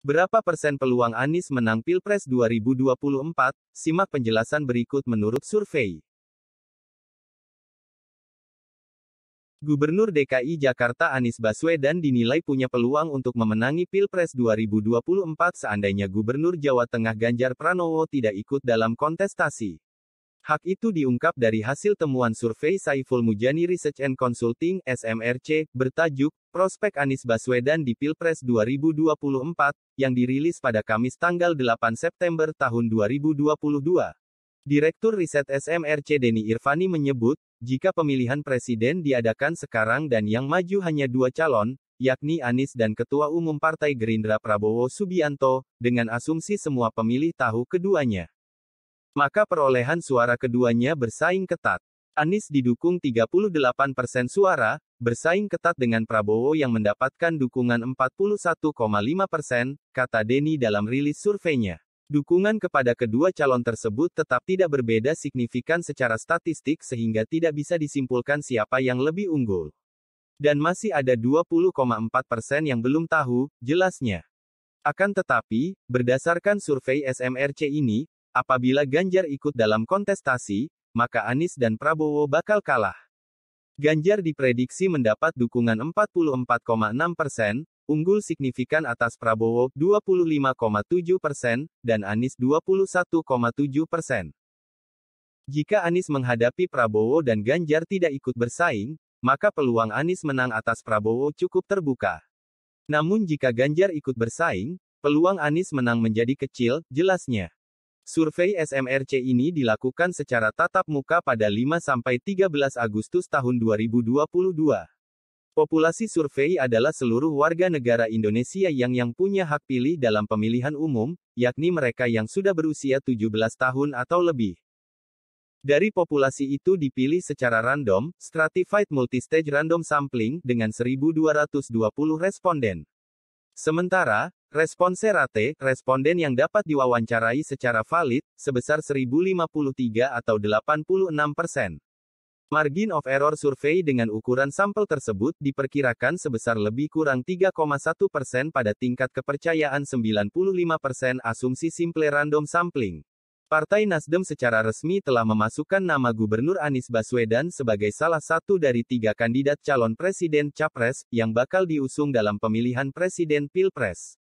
Berapa persen peluang Anies menang Pilpres 2024? Simak penjelasan berikut menurut survei. Gubernur DKI Jakarta Anies Baswedan dinilai punya peluang untuk memenangi Pilpres 2024 seandainya Gubernur Jawa Tengah Ganjar Pranowo tidak ikut dalam kontestasi. Hak itu diungkap dari hasil temuan survei Saiful Mujani Research and Consulting (SMRC) bertajuk Prospek Anies Baswedan di Pilpres 2024 yang dirilis pada Kamis tanggal 8 September tahun 2022. Direktur Riset SMRC Denny Irvani menyebut, jika pemilihan presiden diadakan sekarang dan yang maju hanya dua calon, yakni Anies dan Ketua Umum Partai Gerindra Prabowo Subianto, dengan asumsi semua pemilih tahu keduanya, maka perolehan suara keduanya bersaing ketat. Anies didukung 38% suara, bersaing ketat dengan Prabowo yang mendapatkan dukungan 41,5%, kata Denny dalam rilis surveinya. Dukungan kepada kedua calon tersebut tetap tidak berbeda signifikan secara statistik sehingga tidak bisa disimpulkan siapa yang lebih unggul. Dan masih ada 20,4% yang belum tahu, jelasnya. Akan tetapi, berdasarkan survei SMRC ini, apabila Ganjar ikut dalam kontestasi, maka Anies dan Prabowo bakal kalah. Ganjar diprediksi mendapat dukungan 44,6%, unggul signifikan atas Prabowo 25,7%, dan Anies 21,7%. Jika Anies menghadapi Prabowo dan Ganjar tidak ikut bersaing, maka peluang Anies menang atas Prabowo cukup terbuka. Namun jika Ganjar ikut bersaing, peluang Anies menang menjadi kecil, jelasnya. Survei SMRC ini dilakukan secara tatap muka pada 5-13 Agustus tahun 2022. Populasi survei adalah seluruh warga negara Indonesia yang punya hak pilih dalam pemilihan umum, yakni mereka yang sudah berusia 17 tahun atau lebih. Dari populasi itu dipilih secara random, stratified multistage random sampling, dengan 1.220 responden. Sementara, response rate, responden yang dapat diwawancarai secara valid, sebesar 1.053 atau 86%. Margin of error survei dengan ukuran sampel tersebut diperkirakan sebesar lebih kurang 3,1% pada tingkat kepercayaan 95% asumsi simple random sampling. Partai Nasdem secara resmi telah memasukkan nama Gubernur Anies Baswedan sebagai salah satu dari 3 kandidat calon presiden Capres yang bakal diusung dalam pemilihan presiden Pilpres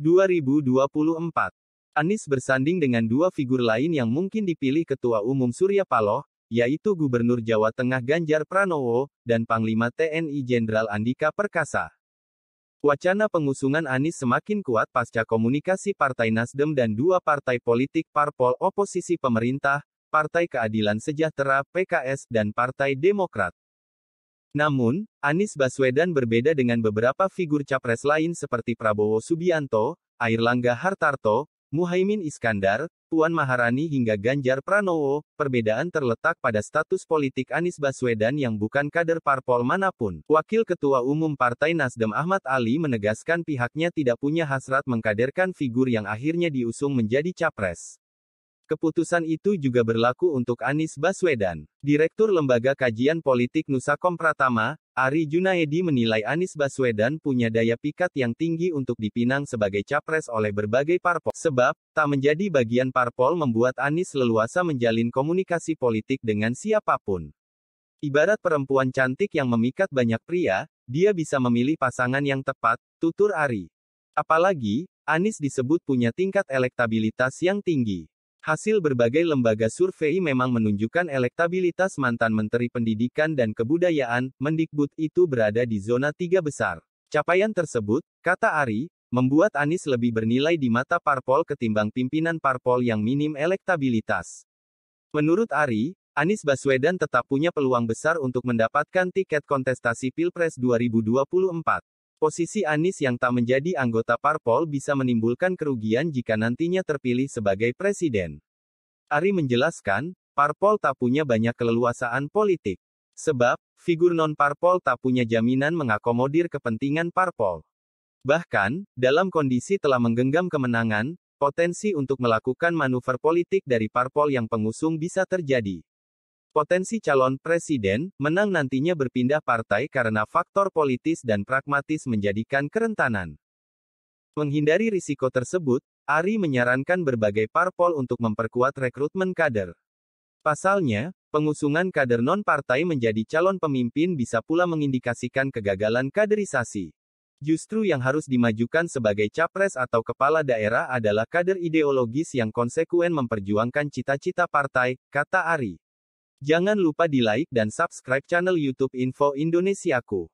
2024. Anies bersanding dengan 2 figur lain yang mungkin dipilih Ketua Umum Surya Paloh, yaitu Gubernur Jawa Tengah Ganjar Pranowo, dan Panglima TNI Jenderal Andika Perkasa. Wacana pengusungan Anies semakin kuat pasca komunikasi Partai Nasdem dan 2 partai politik parpol oposisi pemerintah, Partai Keadilan Sejahtera (PKS) dan Partai Demokrat. Namun, Anies Baswedan berbeda dengan beberapa figur capres lain seperti Prabowo Subianto, Airlangga Hartarto, Muhaimin Iskandar, Puan Maharani hingga Ganjar Pranowo. Perbedaan terletak pada status politik Anies Baswedan yang bukan kader parpol manapun. Wakil Ketua Umum Partai Nasdem Ahmad Ali menegaskan pihaknya tidak punya hasrat mengkaderkan figur yang akhirnya diusung menjadi capres. Keputusan itu juga berlaku untuk Anies Baswedan. Direktur Lembaga Kajian Politik Nusakom Pratama, Ari Junaedi menilai Anies Baswedan punya daya pikat yang tinggi untuk dipinang sebagai capres oleh berbagai parpol. Sebab, tak menjadi bagian parpol membuat Anies leluasa menjalin komunikasi politik dengan siapapun. Ibarat perempuan cantik yang memikat banyak pria, dia bisa memilih pasangan yang tepat, tutur Ari. Apalagi, Anies disebut punya tingkat elektabilitas yang tinggi. Hasil berbagai lembaga survei memang menunjukkan elektabilitas mantan Menteri Pendidikan dan Kebudayaan, Mendikbud itu berada di zona 3 besar. Capaian tersebut, kata Ari, membuat Anies lebih bernilai di mata parpol ketimbang pimpinan parpol yang minim elektabilitas. Menurut Ari, Anies Baswedan tetap punya peluang besar untuk mendapatkan tiket kontestasi Pilpres 2024. Posisi Anies yang tak menjadi anggota parpol bisa menimbulkan kerugian jika nantinya terpilih sebagai presiden. Ari menjelaskan, parpol tak punya banyak keleluasaan politik. Sebab, figur non-parpol tak punya jaminan mengakomodir kepentingan parpol. Bahkan, dalam kondisi telah menggenggam kemenangan, potensi untuk melakukan manuver politik dari parpol yang pengusung bisa terjadi. Potensi calon presiden menang nantinya berpindah partai karena faktor politis dan pragmatis menjadikan kerentanan. Menghindari risiko tersebut, Ari menyarankan berbagai parpol untuk memperkuat rekrutmen kader. Pasalnya, pengusungan kader non-partai menjadi calon pemimpin bisa pula mengindikasikan kegagalan kaderisasi. Justru yang harus dimajukan sebagai capres atau kepala daerah adalah kader ideologis yang konsekuen memperjuangkan cita-cita partai, kata Ari. Jangan lupa di like dan subscribe channel YouTube Info Indonesiaku.